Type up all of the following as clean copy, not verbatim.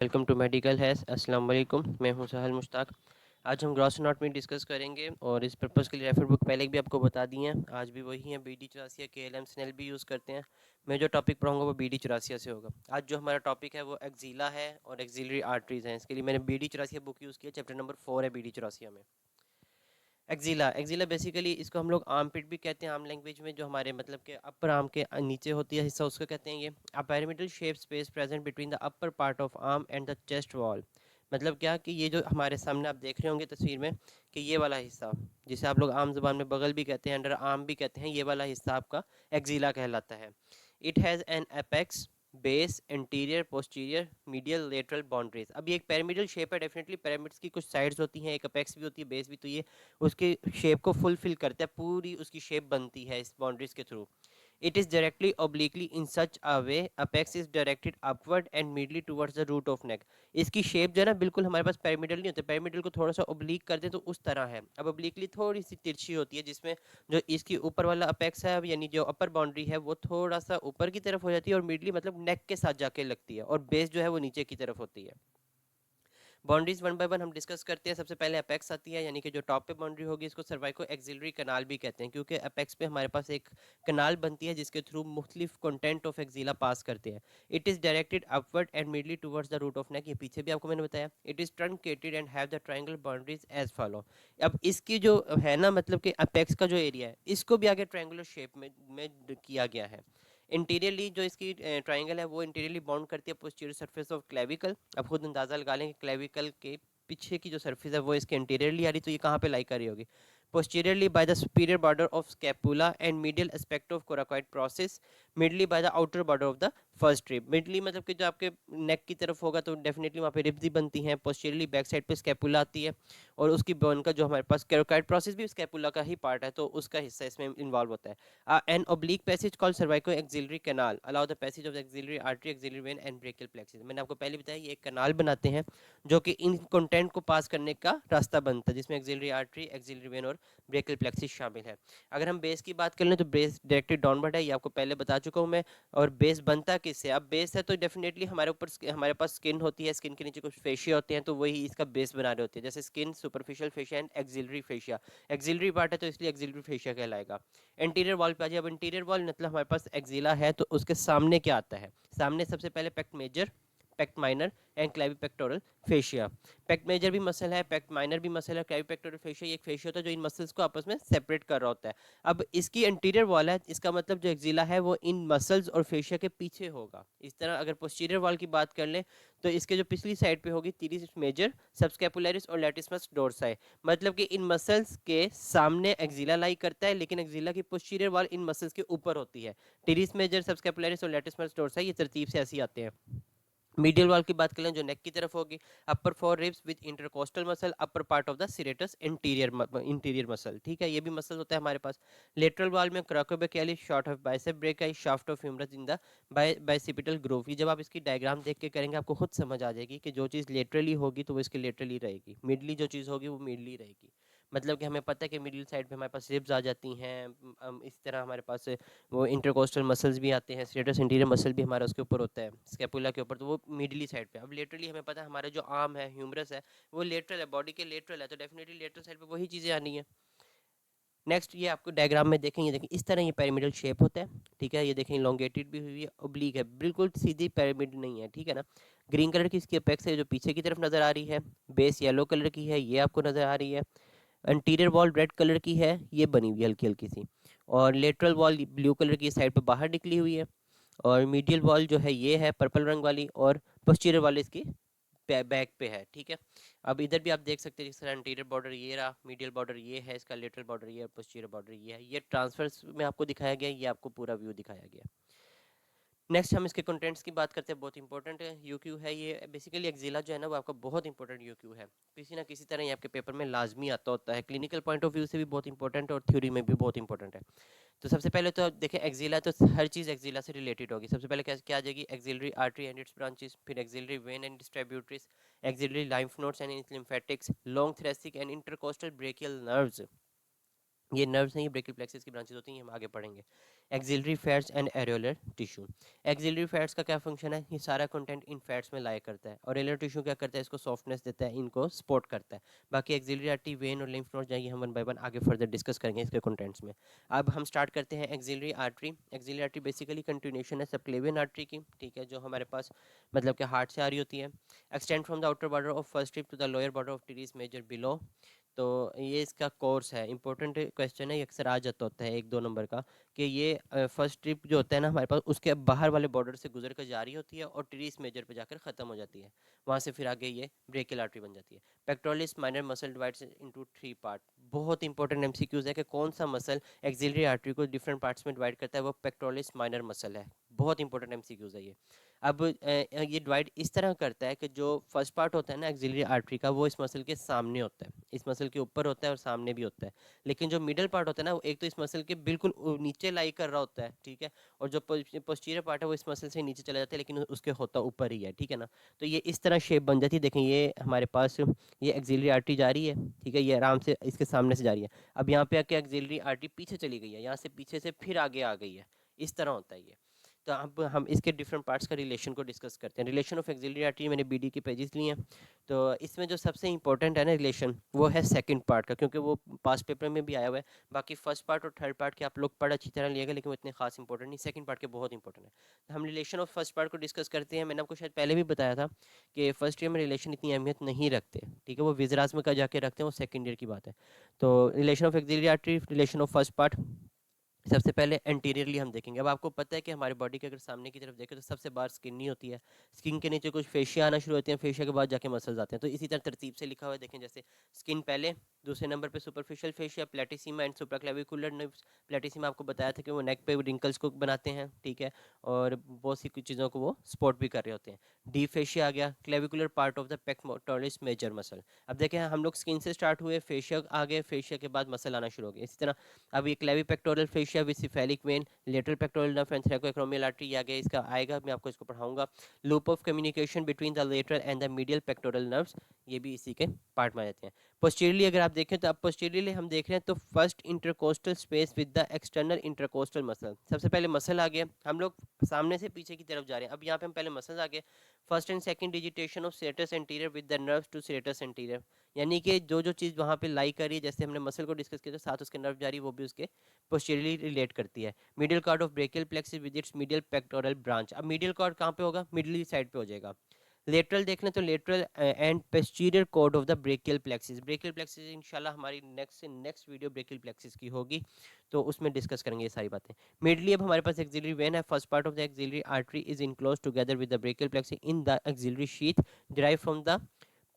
Welcome to medical health. अस्सलाम वालेकुम, मैं हूं सहल मुश्ताक। आज हम ग्रॉस एनाटॉमी डिस्कस करेंगे और इस पर्पज़ के लिए रेफर बुक पहले भी आपको बता दी है, आज भी वही है। BD84 KLM स्नेल भी यूज़ करते हैं। मैं जो टॉपिक पढ़ाऊंगा वो BD84 से होगा। आज जो हमारा टॉपिक है वो एक्जीला है और एक्जिलरी आर्टरीज हैं। इसके लिए मैंने BD84 बुक यूज़ किया, चैप्टर नंबर 4 है BD84 में। एक्जीला एक्जीला बेसिकली इसको हम लोग आर्म पिट भी कहते हैं आम लैंग्वेज में, जो हमारे मतलब के अपर आर्म के नीचे होती है हिस्सा, उसको कहते हैं ये। अ pyramidal shape space present between the upper part of arm and the chest wall. मतलब क्या कि ये जो हमारे सामने आप देख रहे होंगे तस्वीर में, कि ये वाला हिस्सा जिसे आप लोग आम जुबान में बगल भी कहते हैं, अंडर आर्म भी कहते हैं, ये वाला हिस्सा आपका एक्जीला कहलाता है। It has an apex, base, interior, posterior, medial, lateral boundaries. अब ये एक पिरामिडल शेप है। डेफिनेटली पिरामिड्स की कुछ साइड्स होती हैं, एक अपेक्स भी होती है, बेस भी, तो ये उसके शेप को फुलफिल करता है, पूरी उसकी शेप बनती है इस बाउंड्रीज के through. It is directly obliquely in such a way, apex is directed upward and medially towards the root of neck. इसकी शेप जो है ना, बिल्कुल हमारे पास पिरामिडल नहीं होता। पिरामिडल को थोड़ा सा ओब्लीक कर दे तो उस तरह है। अब ओब्लीकली थोड़ी सी तिरछी होती है, जिसमें जो इसकी ऊपर वाला अपेक्स है, यानी जो अपर बाउंड्री है, वो थोड़ा सा ऊपर की तरफ हो जाती है और मिडली मतलब नेक के साथ जाके लगती है, और बेस जो है वो नीचे की तरफ होती है। बाउंड्रीज वन बाय वन हम डिस्कस करते हैं। सबसे पहले अपेक्स आती है, यानी कि जो टॉप पे बाउंड्री होगी, इसको सर्वाइको एक्सिलरी कनाल भी कहते हैं, क्योंकि अपेक्स पे हमारे पास एक कनाल बनती है जिसके थ्रू मुख्तलिफ कंटेंट ऑफ एक्जिला पास करते हैं। It is directed upward and medially towards the root of neck. ये पीछे भी आपको मैंने बताया। It is truncated and have the triangle boundaries as follow. अब इसकी जो है ना, मतलब कि अपेक्स का जो एरिया है, इसको भी आगे ट्रायंगुलर शेप में किया गया है। इंटीरियरली जो इसकी ट्राइंगल है वो इंटीरियरली बाउंड करती है पोस्टीरियर सरफेस ऑफ क्लेविकल। अब खुद अंदाजा लगा लें कि क्लेविकल के पीछे की जो सरफेस है वो इसके इंटीरियरली आ रही, तो ये कहाँ पे लाई कर रही होगी? posteriorly by the superior border of scapula and medial aspect of coracoid process, midly by the outer border of the first rib. मिडली मतलब कि जो आपके नेक की तरफ होगा तो डेफिनेटली वहाँ पे रिब्स ही बनती हैं। पोस्टीरियरली बैक साइड पे स्कैपुला आती है, और उसकी बोन का जो हमारे पास कैरोकाइड प्रोसेस भी स्कैपुला का ही पार्ट है, तो उसका हिस्सा इसमें इन्वॉल्व होता है। An oblique passage called cervico axillary canal allow the passage of the axillary artery, axillary vein and brachial plexus। मैंने आपको पहले बताया ये एक कनाल बनाते हैं जो कि इन कंटेंट को पास करने का रास्ता बनता है, जिसमें एक्सिलरी आर्टरी, एक्सिलरी वेन और ब्रेकियल प्लेक्सिस शामिल है। अगर हम बेस की बात कर लें तो बेस डायरेक्टेड डाउनवर्ड है, ये आपको पहले बता चुका हूँ मैं। और बेस बनता किससे? अब बेस है तो डेफिनेटली हमारे ऊपर हमारे पास स्किन होती है, स्किन के नीचे कुछ फेशिया होते हैं, तो वही इसका बेस बना रहे होते हैं, जैसे skin, superficial fascia and axillary fascia. Axillary part है तो इसलिए एक्सिलरी फेशिया कहलाएगा। इंटीरियर वॉल पे आ जाए। अब इंटीरियर वॉल मतलब हमारे पास एक्जिला है तो उसके सामने क्या आता है? सामने सबसे पहले pect major, pect minor and clavipectoral fascia. Pect major भी मसल है, पेक्ट माइनर भी मसल है, क्लेविपेक्टोरल फेशिया एक फेशिया होता है जो इन मसल्स को आपस में सेपरेट कर रहा होता है। अब इसकी इंटीरियर वॉल है, इसका मतलब जो एक्जिला है वो इन मसल्स और फेशिया के पीछे होगा। इस तरह अगर पोस्टीरियर वॉल की बात कर ले तो इसके जो पिछली साइड पे होगी तीरिस मेजर, सबस्कैपुलरिस और लैटिसमस डोर्साई। मतलब कि इन मसल्स के सामने एक्जिला लाई करता है, लेकिन एक्जिला की पोस्टीरियर वॉल इन मसल्स के ऊपर होती है। टीरिस मेजर, सबस्कैपुलरिस और लैटिसमस डोर्साई ये तरतीब से ऐसे आते हैं। मीडियल वॉल की बात करें जो नेक की तरफ होगी, upper four ribs with intercostal muscle, upper part of the serratus interior muscle. ठीक है, ये भी मसल होता है हमारे पास। लेटरल वॉल में coracobrachialis, short of biceps brachii, shaft of humerus in the bicipital groove. ये जब आप इसकी डायग्राम देख के करेंगे आपको खुद समझ आ जाएगी कि जो चीज़ लेटरली होगी तो वो इसके लेटरली रहेगी, मिडली जो चीज़ होगी वो मिडली रहेगी। मतलब कि हमें पता है कि मिडिल साइड पे हमारे पास रिब्स आ जाती हैं। इस तरह हमारे पास वो इंटरकोस्टल मसल्स भी आते हैं, स्टेटस इंटीरियर मसल भी हमारा उसके ऊपर होता है, स्कैपुला के ऊपर, तो वो मिडली साइड पे। अब लेटरली हमें पता है हमारा जो आर्म है, ह्यूमरस है, वो लेटरल है, बॉडी के लेटरल है, तो डेफिनेटली लेटरल साइड पे वही चीज़ें आनी है। नेक्स्ट ये आपको डायग्राम में देखें, ये देखें इस तरह ये पिरामिडल शेप होता है। ठीक है, ये देखें इलोंगेटेड भी हुई है, ओब्लीक है, बिल्कुल सीधी पिरामिड नहीं है। ठीक है ना। ग्रीन कलर की इसकी अपेक्स है जो पीछे की तरफ नज़र आ रही है। बेस येलो कलर की है, ये आपको नज़र आ रही है। इंटीरियर वॉल रेड कलर की है, ये बनी हुई है हल्की हल्की सी। और लेटरल वॉल ब्लू कलर की साइड पर बाहर निकली हुई है। और मीडियल वॉल जो है ये है पर्पल रंग वाली, और पोस्टीरियर वॉल इसकी बैक पे है। ठीक है। अब इधर भी आप देख सकते हैं जिस तरह इंटीरियर बॉर्डर ये रहा, मीडियल बॉर्डर ये है, इसका लेटरल बॉर्डर ये है, पोस्टीरियर बॉर्डर ये है। ये ट्रांसफर्स में आपको दिखाया गया है, ये आपको पूरा व्यू दिखाया गया है। नेक्स्ट हम इसके कंटेंट्स की बात करते हैं, बहुत इंपॉर्टेंट है। यूक्यू है ये बेसिकली, एक्जिला जो है ना वो आपका बहुत इंपॉर्टेंट यूक्यू है, किसी ना किसी तरह ये आपके पेपर में लाजमी आता होता है। क्लिनिकल पॉइंट ऑफ व्यू से भी बहुत इंपॉर्टेंट है और थ्योरी में भी बहुत इंपॉर्टेंट है। तो सबसे पहले तो देखें एक्जिला, तो हर चीज़ एक्जिला से रिलेटेड होगी। सबसे पहले क्या क्या आ जाएगी? Axillary artery and its branches, फिर axillary vein and distributaries, axillary lymph nodes and its lymphatics, long thoracic and intercostal brachial nerves, ये नर्व्स हैं, ये ब्रेकियल प्लेक्सिस की ब्रांचेस होती हैं, हम आगे पढ़ेंगे। Axillary fats and areolar tissue. Axillary fats का क्या फंक्शन है, ये सारा कंटेंट इन फैट्स में लाया करता है, और एरियोलर टिश्यू क्या करता है, इसको सॉफ्टनेस देता है, इनको सपोर्ट करता है। बाकी एक्सिलरी आर्टरी, वेन और लिम्फ नोड जाएंगे, हम वन बाय वन आगे फर्दर डिस्कस करेंगे इसके कंटेंट्स में। अब हम स्टार्ट करते हैं axillary artery. Axillary artery basically continuation है सबक्लेवियन आर्टरी की, ठीक है, जो हमारे पास मतलब कि हार्ट से आ रही होती है। Extend from the outer border of first rib to the lower border of teres major below. तो ये इसका कोर्स है, इंपॉर्टेंट क्वेश्चन है, ये अक्सर आ जाता होता है 1-2 नंबर का, कि ये फर्स्ट ट्रिप जो होता है ना हमारे पास, उसके बाहर वाले बॉर्डर से गुजर कर जा रही होती है और टीरीस मेजर पे जाकर ख़त्म हो जाती है, वहाँ से फिर आगे ये ब्रेकियल आर्टरी बन जाती है। Pectoralis minor muscle divides into 3 part. बहुत इंपॉर्टेंट एमसीक्यूज है कि कौन सा मसल एक्सिलरी आर्टरी को डिफरेंट पार्ट्स में डिवाइड करता है, वो पेक्टोरलिस माइनर मसल है। बहुत इंपॉर्टेंट एमसीक्यूज है ये। अब ये डिवाइड इस तरह करता है कि जो फर्स्ट पार्ट होता है ना एक्सिलरी आर्टरी का, वो इस मसल के सामने होता है, इस मसल के ऊपर होता है और सामने भी होता है। लेकिन जो मिडल पार्ट होता है ना, वो एक तो इस मसल के बिल्कुल नीचे लाई कर रहा होता है, ठीक है, और जो पोस्टीरियर पार्ट है वो इस मसल से नीचे चला जाता है, लेकिन उसके होता ऊपर ही है, ठीक है ना। तो ये इस तरह शेप बन जाती है, देखें ये हमारे पास ये एक्सिलरी आर्टरी जा रही है, ठीक है, ये आराम से इसके सामने से जा रही है। अब यहाँ पे आके एक्सिलरी आर्टरी पीछे चली गई है, यहाँ से पीछे से फिर आगे आ गई है, इस तरह होता है ये। तो अब हम इसके डिफरेंट पार्ट्स का रिलेशन को डिस्कस करते हैं। रिलेशन ऑफ एक्सिलरी आर्टरी, मैंने बीडी के पेजेस लिए हैं, तो इसमें जो सबसे इंपॉर्टेंट है ना रिलेशन, वो है सेकंड पार्ट का, क्योंकि वो पास पेपर में भी आया हुआ है। बाकी फर्स्ट पार्ट और थर्ड पार्ट के आप लोग पढ़ अच्छी तरह लिएगा, लेकिन वो इतने खास इंपॉर्टेंट नहीं, सेकंड पार्ट के बहुत इंपॉर्टेंट है। तो हम रिलेशन ऑफ फर्स्ट पार्ट को डिस्कस करते हैं। मैंने आपको शायद पहले भी बताया था कि फर्स्ट ईयर में रिलेशन इतनी अहमियत नहीं रखते, ठीक है, वो विजरास में जाके रखते हैं, वो सेकंड ईयर की बात है। तो relation of axillary artery, relation of first part, सबसे पहले एंटीरियरली हम देखेंगे। अब आपको पता है कि हमारी बॉडी के अगर सामने की तरफ देखें तो सबसे बाहर स्किन नहीं होती है, स्किन के नीचे कुछ फेशिया आना शुरू होते हैं, फेशिया के बाद जाके मसल्स आते हैं। तो इसी तरह तरतीब से लिखा हुआ है, देखें, जैसे स्किन पहले, दूसरे नंबर पे superficial fascia, platysma and supraclavicular nerves. Platysma आपको बताया था कि वो नेक पे रिंकल्स को बनाते हैं, ठीक है, और बहुत सी कुछ चीज़ों को वो सपोर्ट भी कर रहे होते हैं। डीप फेशिया आ गया, clavicular part of the pectoralis major muscle. अब देखें हम लोग स्किन से स्टार्ट हुए, फेशिया आ गए, फेशिया के बाद मसल आना शुरू हो गया, इसी तरह। अब ये clavipectoral fascia with cephalic vein, lateral pectoral nerve and thoracoacromial artery आगे इसका आएगा, मैं आपको इसको पढ़ाऊंगा। Loop of communication between the lateral and the medial pectoral nerves, ये भी इसी के पार्ट में आ जाते हैं। पोस्टीरियरली अगर आप देखें तो अब पोस्टीरियरली हम देख रहे हैं तो first intercostal space with the external intercostal muscle. सबसे पहले मसल आ गया, हम लोग सामने से पीछे की तरफ जा रहे हैं। अब यहाँ पे हम पहले मसल आ गए। First and second digitation of serratus anterior with the nerves to serratus anterior, यानी कि जो जो चीज़ वहाँ पे लाई कर रही है, जैसे हमने मसल को डिस्कस किया तो साथ उसके नर्व जा रही है, वो भी उसके पोस्टीरियरली रिलेट करती है। Middle cord of brachial plexus with its medial pectoral branch. अब मिडिल कॉर्ड कहाँ पे होगा, मिडिल साइड पे हो जाएगा। लेटरल देख लें तो lateral and posterior cord of the brachial plexus. Brachial plexus इंशाल्लाह हमारी नेक्स्ट वीडियो ब्रेकियल प्लेक्सिस की होगी, तो उसमें डिस्कस करेंगे ये सारी बातें। मिडली अब हमारे पास एक्सिलरी वेन है। First part of the axillary artery is enclose together with the brachial plexus in the axillary sheath derive from the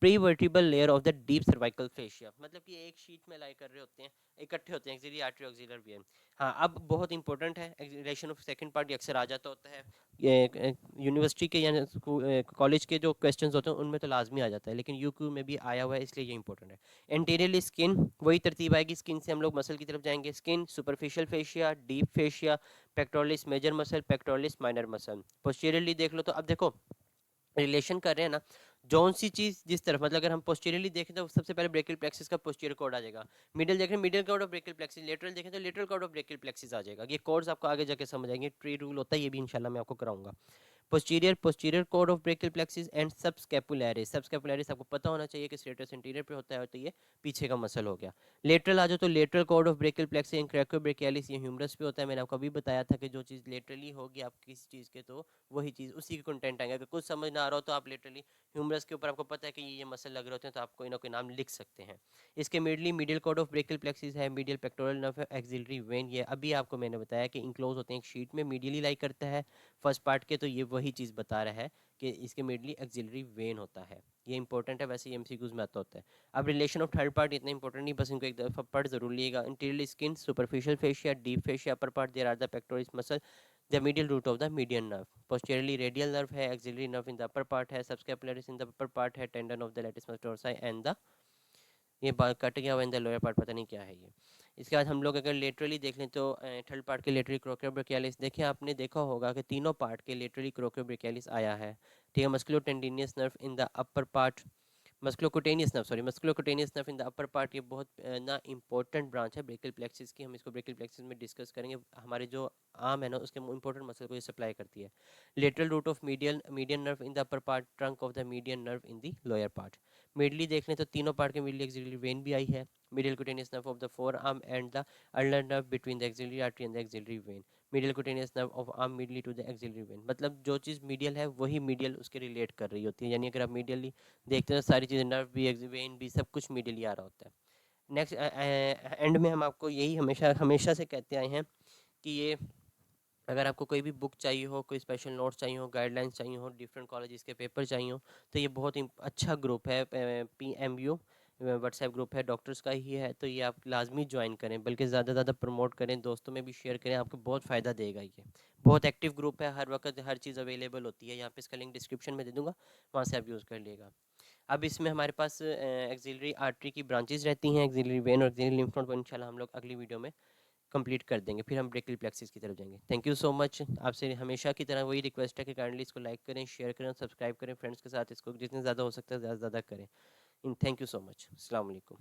pre vertebral layer of the deep cervical fascia, मतलब कि एक शीट में लाई कर रहे होते हैं, इकट्ठे होते हैं एक्सिलरी आर्टरी ऑक्सिलर वेन। हाँ, अब बहुत इंपॉर्टेंट है रिलेशन ऑफ सेकंड पार्ट, ये अक्सर आ जाता होता है, ये यूनिवर्सिटी के या कॉलेज के जो क्वेश्चंस होते हैं उनमें तो लाजमी आ जाता है, लेकिन यूक्यू में भी आया हुआ है, इसलिए ये इंपॉर्टेंट है। एंटीरियरली स्किन, वही तरतीब आएगी, स्किन से हम लोग मसल की तरफ जाएंगे। Skin, superficial fascia, deep fascia, pectoralis major muscle, pectoralis minor muscle. Posteriorly देख लो तो अब देखो रिलेशन कर रहे हैं ना, जौन सी चीज जिस तरफ, मतलब अगर हम पोस्टीरियरली देखें तो सबसे पहले ब्रेकियल प्लेक्सिस का पोस्टीरियर कॉर्ड आ जाएगा। मिडिल देखें middle cord of brachial plexus, lateral देखें तो lateral cord of brachial plexus आ जाएगा। ये कॉर्ड्स आपको आगे जाके समझ आएंगे, ट्री रूल होता है, ये भी इंशाल्लाह मैं आपको कराऊंगा। Posterior cord of brachial plexus and subscapularis. Subscapularis आपको पता होना चाहिए कि स्ट्रेटस एंटीरियर पे होता है, तो ये पीछे का मसल हो गया। लेटरल आ जाओ तो lateral cord of brachial plexus and coracobrachialis, ये ह्यूमरस पे होता है। मैंने आपको अभी बताया था कि जो चीज़ लेटरली होगी आप किसी चीज़ के, तो वही चीज़ उसी के कंटेंट आएंगे। अगर कुछ समझ ना आ रहा हो तो आप लेटरली ह्यूमरस के ऊपर आपको पता है कि ये मसल लग रहे होते हैं, तो आप कोई ना कोई नाम लिख सकते हैं। इसके medially middle cord of brachial plexus है, मीडियल पेक्टोरल नर्व है, एक्सिलरी वेन, ये अभी आपको मैंने बताया कि इंक्लोज होते हैं एक शीट में, मीडियली लाई करता है फर्स्ट पार्ट के, तो ये वही चीज़ बता रहा है कि इसके मिडली एक्सिलरी वेन होता है। ये इंपॉर्टेंट है, वैसे एमसीक्यूज में आता होता है। अब रिलेशन ऑफ थर्ड पार्ट इतना इंपॉर्टेंट नहीं, बस इनको एक दफ़ा पढ़ जरूर लिएगा। Interior skin, superficial fascia, deep fascia, upper part there are the pectoralis muscle, the medial root of the median nerve, posteriorly radial nerve है, axillary nerve in the upper part है, subscapularis in the upper part है, tendon of the latissimus dorsi and the, ये बात cut गया हुआ इन the lower part, पता नहीं क्या है ये। इसके बाद हम लोग अगर लेटरली देख लें तो थर्ड पार्ट के लेटरली क्रोकोब्रेकियालिस, देखिए आपने देखा होगा कि तीनों पार्ट के लेटरली क्रोकोब्रेकियालिस आया है, ठीक है। Musculotendinous nerve in the upper part, musculocutaneous nerve, sorry, musculocutaneous nerve in the upper part, ये बहुत ना इंपॉर्टेंट ब्रांच है ब्रेकियल प्लेक्सिस की। हम इसको ब्रेकियल प्लेक्सिस में डिस्कस करेंगे। हमारे जो आर्म है ना उसके इंपॉर्टेंट मसल को ये सप्लाई करती है। Lateral root of medial median nerve in the upper part, trunk of the median nerve in the lower part. Medially देख लें तो तीनों पार्ट के मिडली एक्सिलरी वेन भी आई है। Medial cutaneous nerve of the forearm and the ulnar nerve between the axillary artery and the axillary vein. Medial cutaneous nerve of arm medially to the axillary vein, मतलब जो चीज़ medial है वही medial उसके relate कर रही होती है। यानी अगर आप मीडियली देखते हैं तो सारी चीज़ें, नर्व भी, वेन भी, सब कुछ मीडियली आ रहा होता है। नेक्स्ट एंड में हम आपको यही हमेशा हमेशा से कहते आए हैं कि ये, अगर आपको कोई भी बुक चाहिए हो, कोई स्पेशल नोट्स चाहिए हो, गाइडलाइंस चाहिए हो, डिफरेंट कॉलेजेस के पेपर चाहिए हो, तो ये बहुत अच्छा ग्रुप है। PMU व्हाट्सएप ग्रुप है, डॉक्टर्स का ही है, तो ये आप लाजमी ज्वाइन करें, बल्कि ज़्यादा ज़्यादा प्रमोट करें, दोस्तों में भी शेयर करें, आपको बहुत फ़ायदा देगा। ये बहुत एक्टिव ग्रुप है, हर वक्त हर चीज़ अवेलेबल होती है। यहाँ पे इसका लिंक डिस्क्रिप्शन में दे दूँगा, वहाँ से आप यूज़ कर लेगा। अब इसमें हमारे पास एक्सिलरी आर्टरी की ब्रांचेस रहती हैं, एक्सिलरी वेन और एक्सिलरी लिम्फ नोड, इंशाल्लाह हम लोग अगली वीडियो में कंप्लीट कर देंगे। फिर हम ब्रेकियल प्लेक्सिस की तरफ जाएंगे। Thank you so much. आपसे हमेशा की तरह वही रिक्वेस्ट है कि काइंडली इसको लाइक करें, शेयर करें और सब्सक्राइब करें फ्रेंड्स के साथ। इसको जितने ज़्यादा हो सकता है ज़्यादा से ज़्यादा करें। Thank you so much. अस्सलाम वालेकुम।